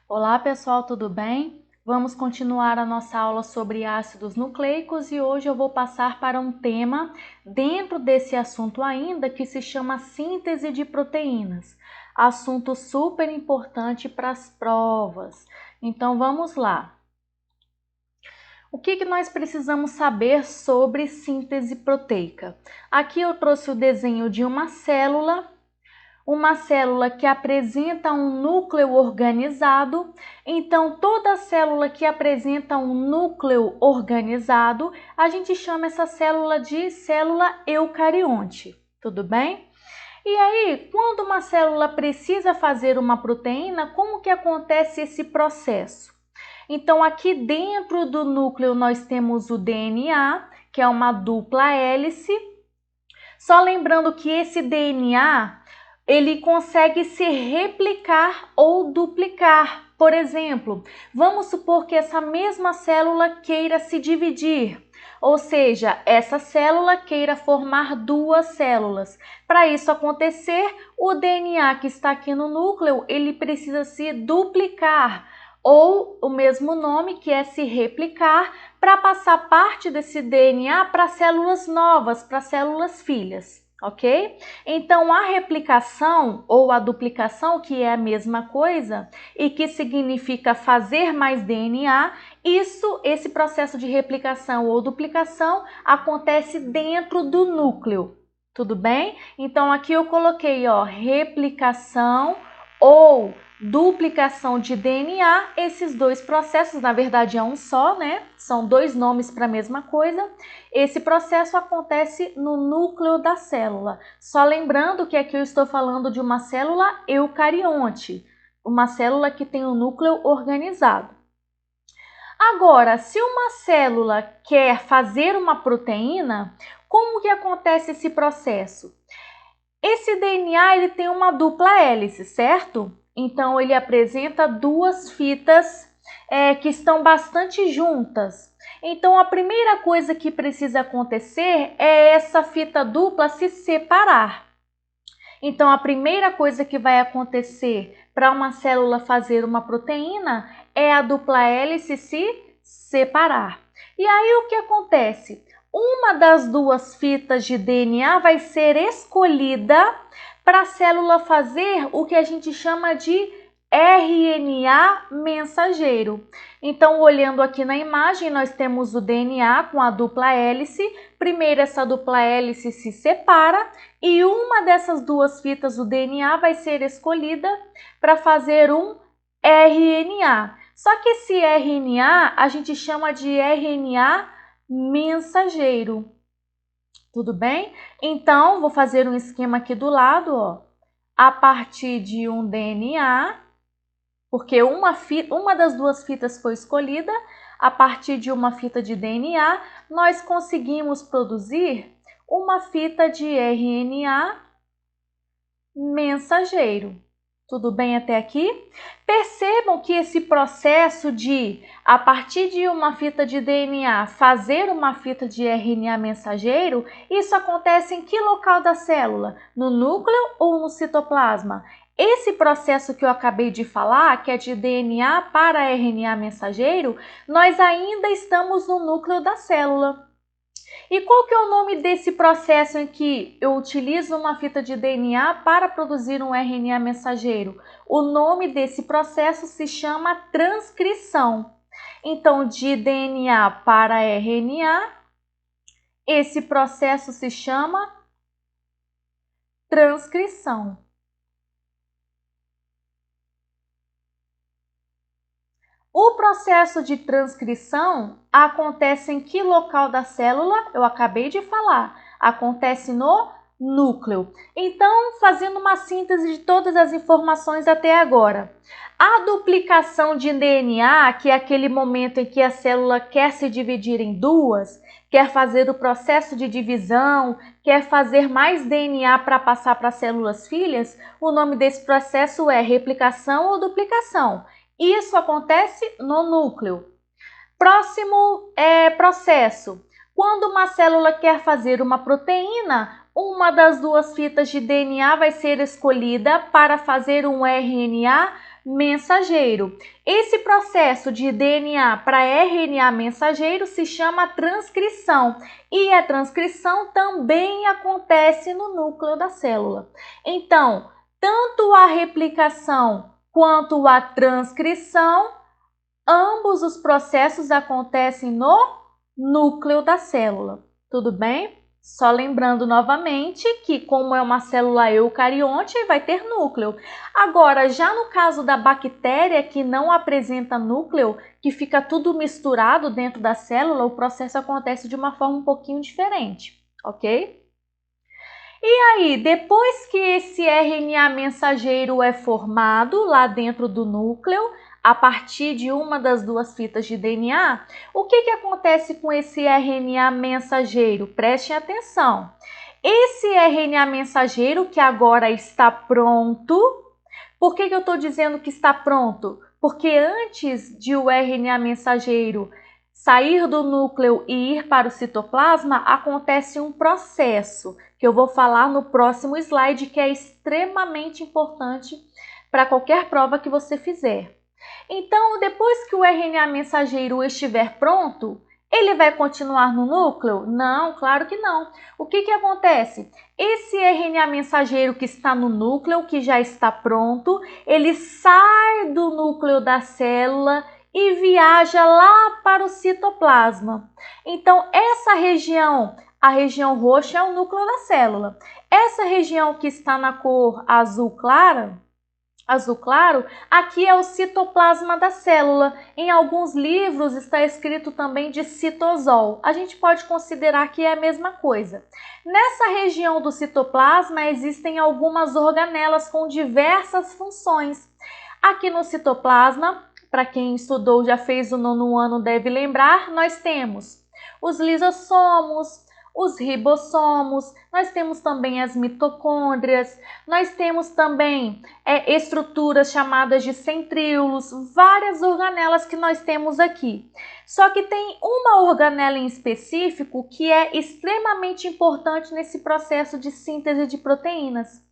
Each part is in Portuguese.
Olá pessoal, tudo bem? Vamos continuar a nossa aula sobre ácidos nucleicos e hoje eu vou passar para um tema dentro desse assunto ainda que se chama síntese de proteínas. Assunto super importante para as provas. Então vamos lá. O que nós precisamos saber sobre síntese proteica? Aqui eu trouxe o desenho de uma célula que apresenta um núcleo organizado. Então, toda célula que apresenta um núcleo organizado, a gente chama essa célula de célula eucarionte, tudo bem? E aí, quando uma célula precisa fazer uma proteína, como que acontece esse processo? Então, aqui dentro do núcleo nós temos o DNA, que é uma dupla hélice. Só lembrando que esse DNA ele consegue se replicar ou duplicar. Por exemplo, vamos supor que essa mesma célula queira se dividir, ou seja, essa célula queira formar duas células. Para isso acontecer, o DNA que está aqui no núcleo, ele precisa se duplicar, ou o mesmo nome que é se replicar, para passar parte desse DNA para células novas, para células filhas. Ok? Então, a replicação ou a duplicação, que é a mesma coisa e que significa fazer mais DNA, esse processo de replicação ou duplicação acontece dentro do núcleo. Tudo bem? Então, aqui eu coloquei, ó, replicação ou duplicação de DNA. Esses dois processos, na verdade, é um só, né? São dois nomes para a mesma coisa. Esse processo acontece no núcleo da célula. Só lembrando que aqui eu estou falando de uma célula eucarionte, uma célula que tem um núcleo organizado. Agora, se uma célula quer fazer uma proteína, como que acontece esse processo? Esse DNA ele tem uma dupla hélice, certo? Então, ele apresenta duas fitas que estão bastante juntas. Então, a primeira coisa que precisa acontecer é essa fita dupla se separar. Então, a primeira coisa que vai acontecer para uma célula fazer uma proteína é a dupla hélice se separar. E aí, o que acontece? Uma das duas fitas de DNA vai ser escolhida para a célula fazer o que a gente chama de RNA mensageiro. Então, olhando aqui na imagem, nós temos o DNA com a dupla hélice. Primeiro, essa dupla hélice se separa e uma dessas duas fitas, o DNA, vai ser escolhida para fazer um RNA. Só que esse RNA a gente chama de RNA mensageiro. Tudo bem? Então, vou fazer um esquema aqui do lado, ó. A partir de um DNA, porque uma das duas fitas foi escolhida, a partir de uma fita de DNA, nós conseguimos produzir uma fita de RNA mensageiro. Tudo bem até aqui? Percebam que esse processo de, a partir de uma fita de DNA, fazer uma fita de RNA mensageiro, isso acontece em que local da célula? No núcleo ou no citoplasma? Esse processo que eu acabei de falar, que é de DNA para RNA mensageiro, nós ainda estamos no núcleo da célula. E qual que é o nome desse processo em que eu utilizo uma fita de DNA para produzir um RNA mensageiro? O nome desse processo se chama transcrição. Então, de DNA para RNA, esse processo se chama transcrição. O processo de transcrição acontece em que local da célula? Eu acabei de falar. Acontece no núcleo. Então, fazendo uma síntese de todas as informações até agora. A duplicação de DNA, que é aquele momento em que a célula quer se dividir em duas, quer fazer o processo de divisão, quer fazer mais DNA para passar para células filhas, o nome desse processo é replicação ou duplicação. Isso acontece no núcleo. Próximo processo. Quando uma célula quer fazer uma proteína, uma das duas fitas de DNA vai ser escolhida para fazer um RNA mensageiro. Esse processo de DNA para RNA mensageiro se chama transcrição. E a transcrição também acontece no núcleo da célula. Então, tanto a replicação quanto a transcrição, ambos os processos acontecem no núcleo da célula. Tudo bem? Só lembrando novamente que, como é uma célula eucarionte, vai ter núcleo. Agora, já no caso da bactéria que não apresenta núcleo, que fica tudo misturado dentro da célula, o processo acontece de uma forma um pouquinho diferente, ok? E aí, depois que esse RNA mensageiro é formado lá dentro do núcleo, a partir de uma das duas fitas de DNA, o que acontece com esse RNA mensageiro? Prestem atenção. Esse RNA mensageiro que agora está pronto, por que eu estou dizendo que está pronto? Porque antes de o RNA mensageiro sair do núcleo e ir para o citoplasma, acontece um processo que eu vou falar no próximo slide, que é extremamente importante para qualquer prova que você fizer. Então, depois que o RNA mensageiro estiver pronto, ele vai continuar no núcleo? Não, claro que não. O que acontece? Esse RNA mensageiro que está no núcleo, que já está pronto, ele sai do núcleo da célula e viaja lá para o citoplasma. Então, essa região, a região roxa, é o núcleo da célula. Essa região que está na cor azul claro, aqui é o citoplasma da célula. Em alguns livros está escrito também de citosol. A gente pode considerar que é a mesma coisa. Nessa região do citoplasma existem algumas organelas com diversas funções. Aqui no citoplasma, para quem estudou, já fez o 9º ano, deve lembrar, nós temos os lisossomos, os ribossomos, nós temos também as mitocôndrias, nós temos também estruturas chamadas de centríolos, várias organelas que nós temos aqui. Só que tem uma organela em específico que é extremamente importante nesse processo de síntese de proteínas.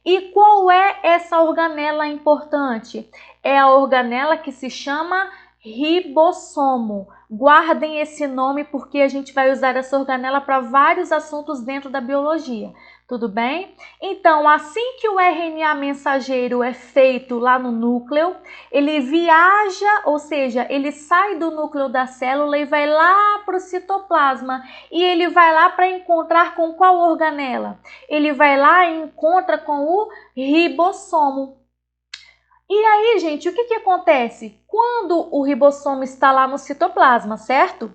E qual é essa organela importante? É a organela que se chama ribossomo. Guardem esse nome porque a gente vai usar essa organela para vários assuntos dentro da biologia. Tudo bem? Então, assim que o RNA mensageiro é feito lá no núcleo, ele viaja, ou seja, ele sai do núcleo da célula e vai lá para o citoplasma. E ele vai lá para encontrar com qual organela? Ele vai lá e encontra com o ribossomo. E aí, gente, o que acontece? Quando o ribossomo está lá no citoplasma, certo?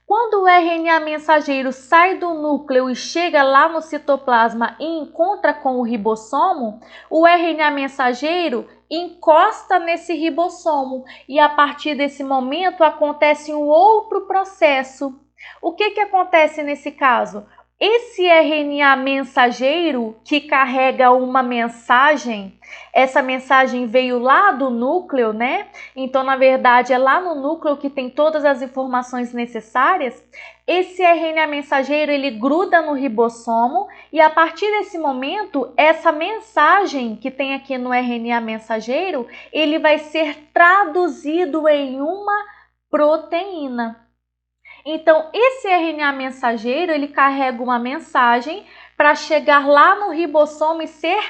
Quando o RNA mensageiro sai do núcleo e chega lá no citoplasma e encontra com o ribossomo, o RNA mensageiro encosta nesse ribossomo e a partir desse momento acontece um outro processo. O que acontece nesse caso? Esse RNA mensageiro que carrega uma mensagem, essa mensagem veio lá do núcleo, né? Então, na verdade, é lá no núcleo que tem todas as informações necessárias. Esse RNA mensageiro, ele gruda no ribossomo e a partir desse momento, essa mensagem que tem aqui no RNA mensageiro, ele vai ser traduzido em uma proteína. Então, esse RNA mensageiro, ele carrega uma mensagem para chegar lá no ribossomo e ser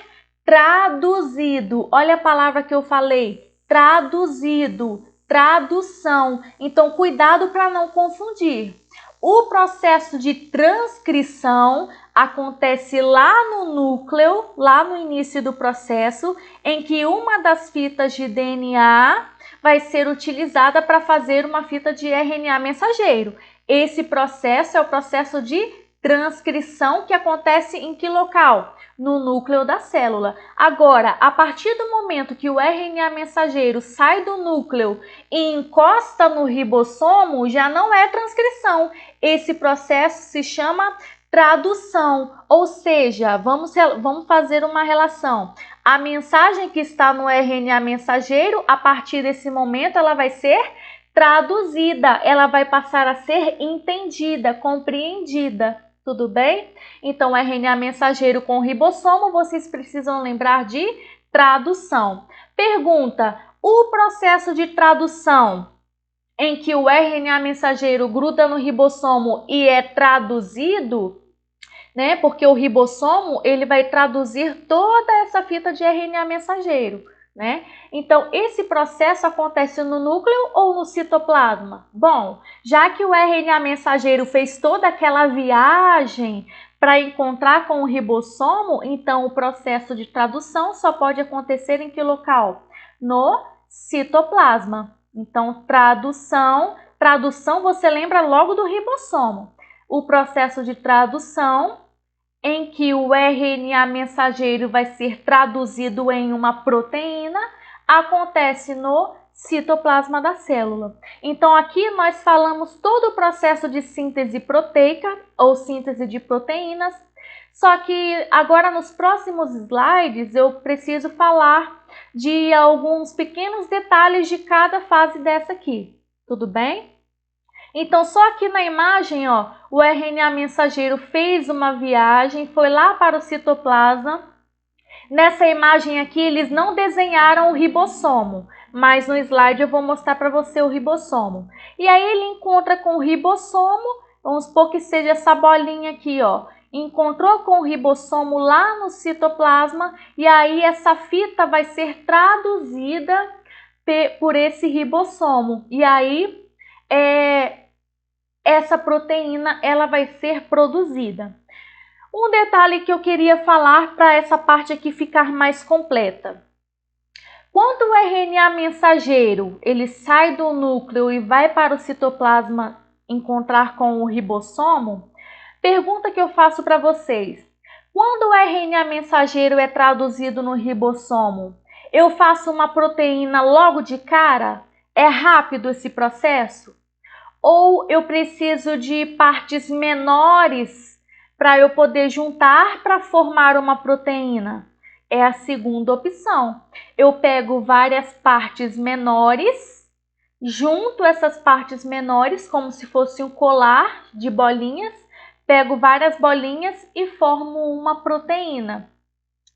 traduzido. Olha a palavra que eu falei, traduzido, tradução. Então, cuidado para não confundir. O processo de transcrição acontece lá no núcleo, lá no início do processo, em que uma das fitas de DNA vai ser utilizada para fazer uma fita de RNA mensageiro. Esse processo é o processo de transcrição que acontece em que local? No núcleo da célula. Agora, a partir do momento que o RNA mensageiro sai do núcleo e encosta no ribossomo, já não é transcrição. Esse processo se chama tradução, ou seja, vamos fazer uma relação. A mensagem que está no RNA mensageiro, a partir desse momento, ela vai ser traduzida, ela vai passar a ser entendida, compreendida. Tudo bem? Então, RNA mensageiro com ribossomo, vocês precisam lembrar de tradução. Pergunta: o processo de tradução em que o RNA mensageiro gruda no ribossomo e é traduzido, né? Porque o ribossomo ele vai traduzir toda essa fita de RNA mensageiro, né? Então, esse processo acontece no núcleo ou no citoplasma? Bom, já que o RNA mensageiro fez toda aquela viagem para encontrar com o ribossomo, então o processo de tradução só pode acontecer em que local? No citoplasma. Então, tradução você lembra logo do ribossomo. O processo de tradução em que o RNA mensageiro vai ser traduzido em uma proteína, acontece no citoplasma da célula. Então, aqui nós falamos todo o processo de síntese proteica ou síntese de proteínas, só que agora nos próximos slides eu preciso falar de alguns pequenos detalhes de cada fase dessa aqui, tudo bem? Então, só aqui na imagem, ó, o RNA mensageiro fez uma viagem, foi lá para o citoplasma. Nessa imagem aqui, eles não desenharam o ribossomo, mas no slide eu vou mostrar para você o ribossomo. E aí ele encontra com o ribossomo, vamos supor que seja essa bolinha aqui, ó. Encontrou com o ribossomo lá no citoplasma e aí essa fita vai ser traduzida por esse ribossomo. E aí essa proteína ela vai ser produzida. Um detalhe que eu queria falar para essa parte aqui ficar mais completa. Quando o RNA mensageiro ele sai do núcleo e vai para o citoplasma encontrar com o ribossomo, pergunta que eu faço para vocês. Quando o RNA mensageiro é traduzido no ribossomo, eu faço uma proteína logo de cara? É rápido esse processo? Ou eu preciso de partes menores para eu poder juntar para formar uma proteína? É a segunda opção. Eu pego várias partes menores, junto essas partes menores como se fosse um colar de bolinhas, pego várias bolinhas e formo uma proteína.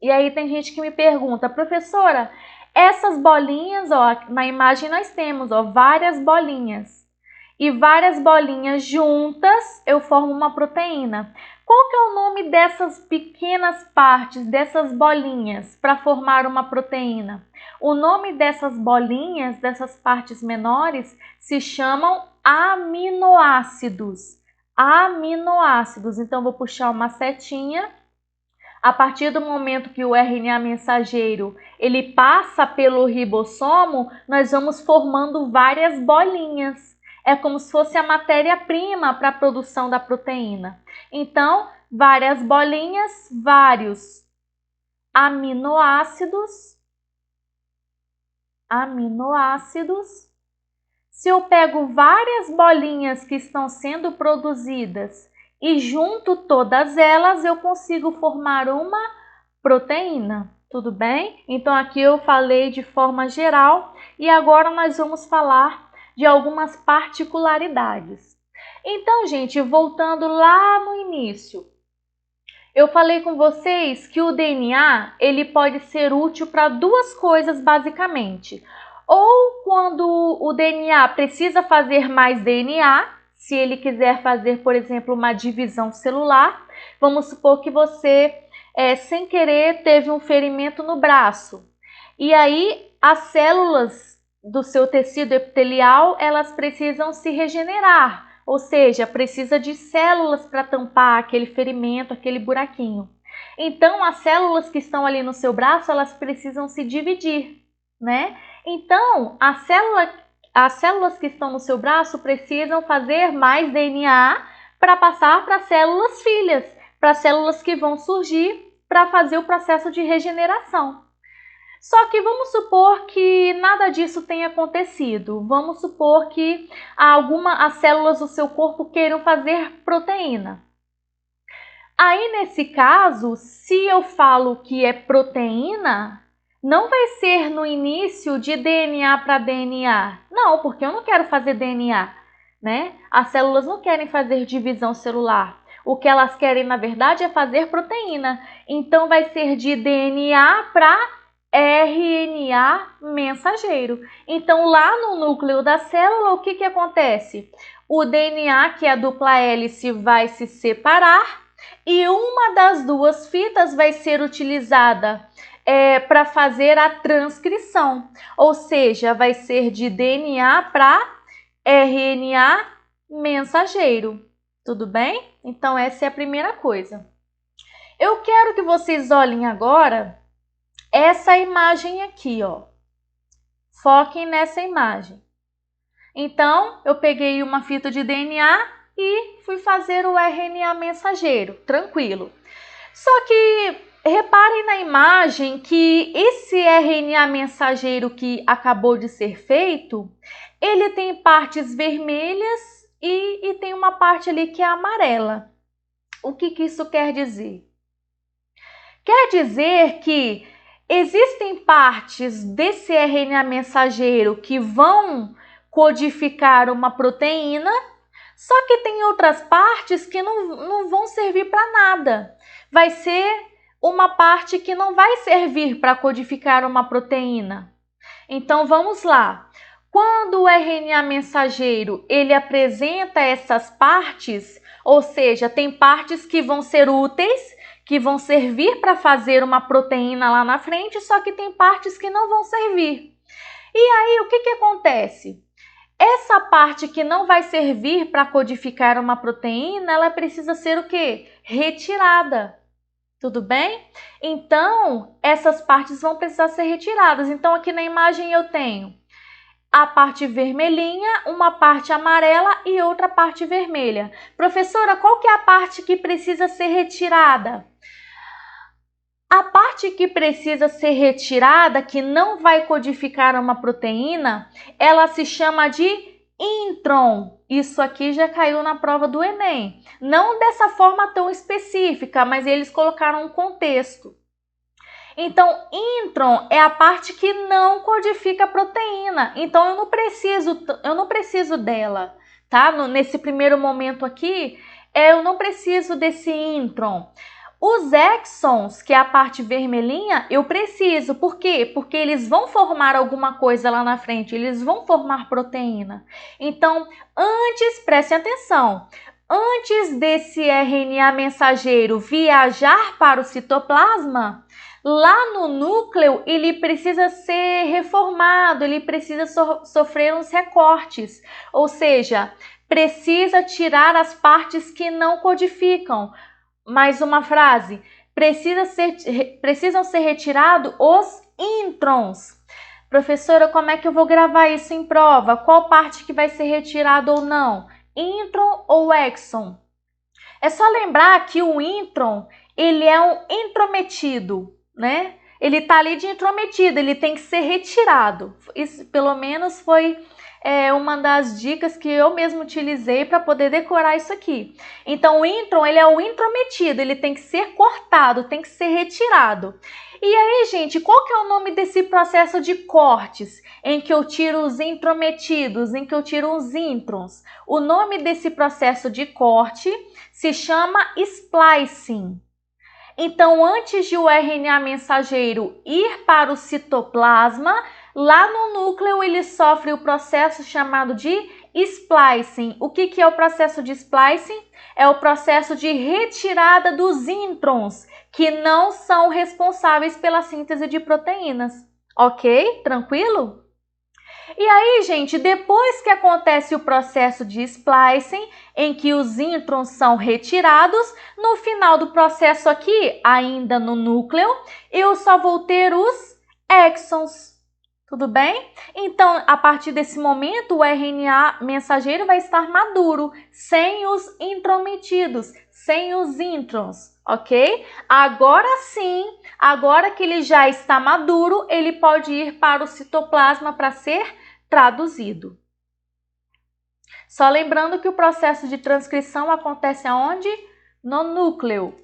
E aí tem gente que me pergunta: professora, essas bolinhas, ó, na imagem nós temos, ó, várias bolinhas. E várias bolinhas juntas eu formo uma proteína. Qual que é o nome dessas pequenas partes, dessas bolinhas, para formar uma proteína? O nome dessas bolinhas, dessas partes menores, se chamam aminoácidos. Aminoácidos. Então, vou puxar uma setinha. A partir do momento que o RNA mensageiro ele passa pelo ribossomo, nós vamos formando várias bolinhas. É como se fosse a matéria-prima para a produção da proteína. Então, várias bolinhas, vários aminoácidos. Se eu pego várias bolinhas que estão sendo produzidas e junto todas elas, eu consigo formar uma proteína. Tudo bem? Então, aqui eu falei de forma geral e agora nós vamos falar de algumas particularidades. Então, gente, voltando lá no início, eu falei com vocês que o DNA ele pode ser útil para duas coisas basicamente. Ou quando o DNA precisa fazer mais DNA, se ele quiser fazer, por exemplo, uma divisão celular, vamos supor que você, sem querer, teve um ferimento no braço. E aí as células do seu tecido epitelial, elas precisam se regenerar, ou seja, precisa de células para tampar aquele ferimento, aquele buraquinho. Então, as células que estão ali no seu braço, elas precisam se dividir, né? Então, as células que estão no seu braço precisam fazer mais DNA para passar para células filhas, para células que vão surgir para fazer o processo de regeneração. Só que vamos supor que nada disso tenha acontecido. Vamos supor que as células do seu corpo queiram fazer proteína. Aí, nesse caso, se eu falo que é proteína, não vai ser no início de DNA para DNA. Não, porque eu não quero fazer DNA, né? As células não querem fazer divisão celular. O que elas querem, na verdade, é fazer proteína. Então, vai ser de DNA para RNA mensageiro. Então, lá no núcleo da célula, o que acontece? O DNA, que é a dupla hélice, vai se separar e uma das duas fitas vai ser utilizada para fazer a transcrição. Ou seja, vai ser de DNA para RNA mensageiro. Tudo bem? Então, essa é a primeira coisa. Eu quero que vocês olhem agora essa imagem aqui, ó. Foquem nessa imagem. Então, eu peguei uma fita de DNA e fui fazer o RNA mensageiro, tranquilo. Só que reparem na imagem que esse RNA mensageiro que acabou de ser feito, ele tem partes vermelhas e tem uma parte ali que é amarela. O que isso quer dizer? Quer dizer que existem partes desse RNA mensageiro que vão codificar uma proteína, só que tem outras partes que não vão servir para nada. Vai ser uma parte que não vai servir para codificar uma proteína. Então, vamos lá. Quando o RNA mensageiro ele apresenta essas partes, ou seja, tem partes que vão ser úteis, que vão servir para fazer uma proteína lá na frente, só que tem partes que não vão servir. E aí, o que acontece? Essa parte que não vai servir para codificar uma proteína, ela precisa ser o quê? Retirada. Tudo bem? Então, essas partes vão precisar ser retiradas. Então, aqui na imagem eu tenho a parte vermelhinha, uma parte amarela e outra parte vermelha. Professora, qual que é a parte que precisa ser retirada? A parte que precisa ser retirada, que não vai codificar uma proteína, ela se chama de intron. Isso aqui já caiu na prova do Enem. Não dessa forma tão específica, mas eles colocaram um contexto. Então, intron é a parte que não codifica a proteína. Então, eu não preciso dela, tá? Nesse primeiro momento aqui, eu não preciso desse intron. Os exons, que é a parte vermelhinha, eu preciso. Por quê? Porque eles vão formar alguma coisa lá na frente, eles vão formar proteína. Então, prestem atenção, antes desse RNA mensageiro viajar para o citoplasma, lá no núcleo ele precisa ser reformado, ele precisa sofrer uns recortes, ou seja, precisa tirar as partes que não codificam. Mais uma frase, precisam ser retirados os introns. Professora, como é que eu vou gravar isso em prova? Qual parte que vai ser retirada ou não? Intron ou exon? É só lembrar que o intron, ele é um intrometido, né? Ele tá ali de intrometido, ele tem que ser retirado. Isso, pelo menos, foi uma das dicas que eu mesmo utilizei para poder decorar isso aqui. Então, o intron, ele é o intrometido, ele tem que ser cortado, tem que ser retirado. E aí, gente, qual que é o nome desse processo de cortes, em que eu tiro os intrometidos, em que eu tiro os introns? O nome desse processo de corte se chama splicing. Então, antes de o RNA mensageiro ir para o citoplasma, lá no núcleo ele sofre o processo chamado de splicing. O que é o processo de splicing? É o processo de retirada dos introns, que não são responsáveis pela síntese de proteínas. Ok? Tranquilo? E aí, gente, depois que acontece o processo de splicing, em que os introns são retirados, no final do processo aqui, ainda no núcleo, eu só vou ter os exons. Tudo bem? Então, a partir desse momento, o RNA mensageiro vai estar maduro, sem os intrometidos, sem os introns, ok? Agora sim, agora que ele já está maduro, ele pode ir para o citoplasma para ser traduzido. Só lembrando que o processo de transcrição acontece aonde? No núcleo.